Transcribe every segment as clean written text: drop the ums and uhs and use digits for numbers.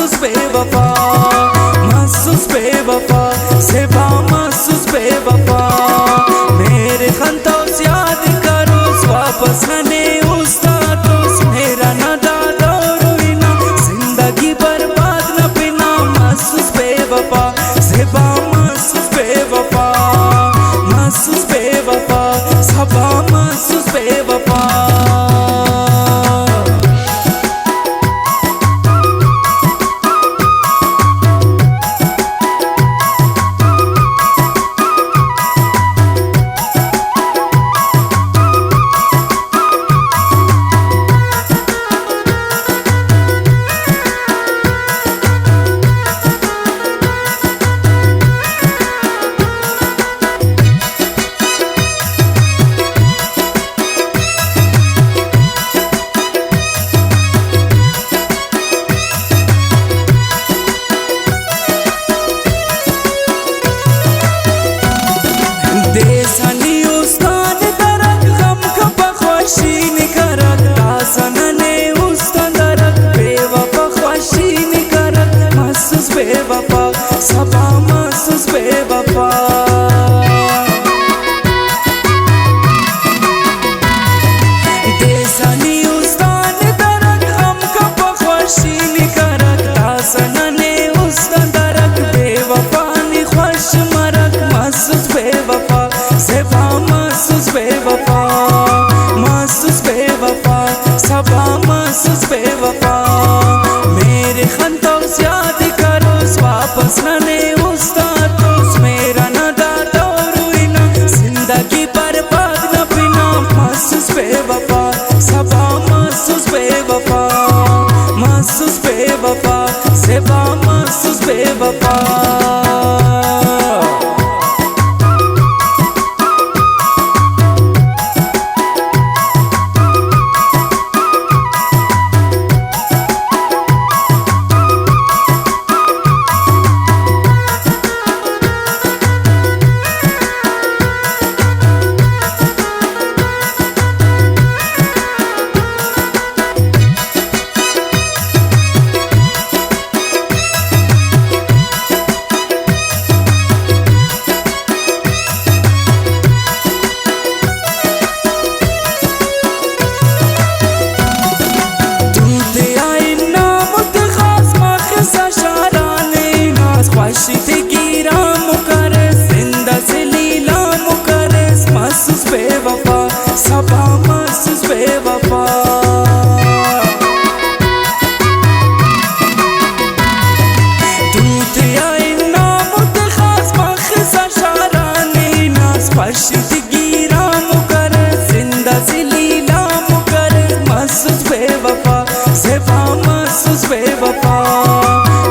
महसूस बेवफा, महसूस बेवफा, सेवा महसूस बेवफा। मेरे खंतोस याद करो वापस नने उस्तादोस, मेरा ना दादा रोइना जिंदगी बर्बाद न बिना। महसूस बेवफा, सेवा महसूस बेवफा, महसूस बेवफा, सबा महसूस बेवफा। देसानी उस्तान दरक गम खपा ख्वाशी निकरक, दासनने उस्तान दरक बेवफा ख्वाशी निकरक। महसूस बेवफा, सबा महसूस बेवफा। देसानी उस्तान दरक गम खपा ख्वाशी निकरक, दासनने उस्तान दरक बेवफा नि ख्वाश मरक। महसूस बेवफा, सेवा महसूस बेवफा, महसूस बेवफा, सबा महसूस बेवफा। मेरे खंतोस याद करो वापस नने उस्तादोस, मेरा ना दादा रोइना जिंदगी बर्बाद न बिना। महसूस बेवफा, सबा महसूस बेवफा, महसूस बेवफा, सेवा महसूस बेवफा। महसूस बेवफा, सबा महसूस बेवफा। दूध आई नाम खास मखसा शारानी नास पशित गिरा मुकर जिंदा जिलीला मुकर। महसूस बेवफा, सेवा महसूस बेवफा,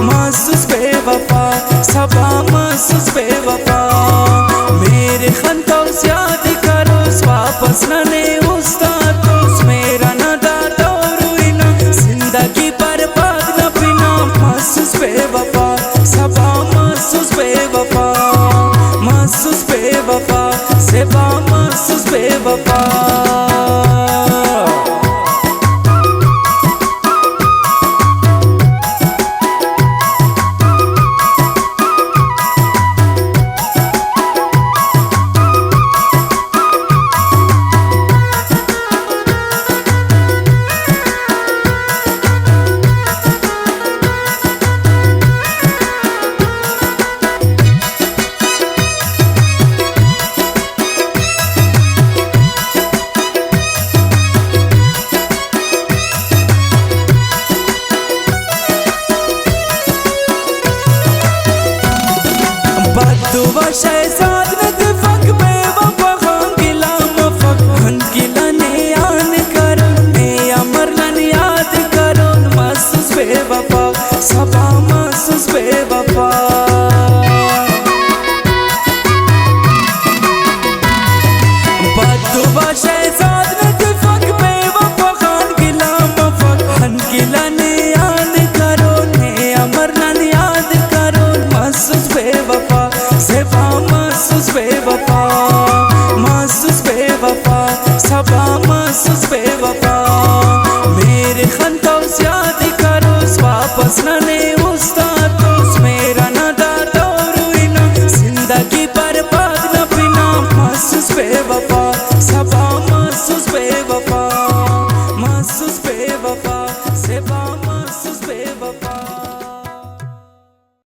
महसूस बेवफा, सबा महसूस बेवफा। मेरे खंतोस याद करो वापस नने उस्तादोस, मेरा ना दादा रोइना जिंदगी बर्बाद न बिना। महसूस बेवफा, सबा महसूस बेवफा, महसूस बेवफा, सेवा महसूस बेवफा। बदुआ शहजाद ने दिफक बेवफा खान गिला मफक हन गिला ने आन करो ने अमर लन याद करो। महसूस बेवफा, सबा महसूस बेवफा। बदुआ शहजाद ने दिफक बेवफा खान गिला मफक हन गिला ने आन करो ने अमर लन याद करो। महसूस बेवफा, सेवा महसूस बेवफा, महसूस बेवफा, सबा महसूस बेवफा।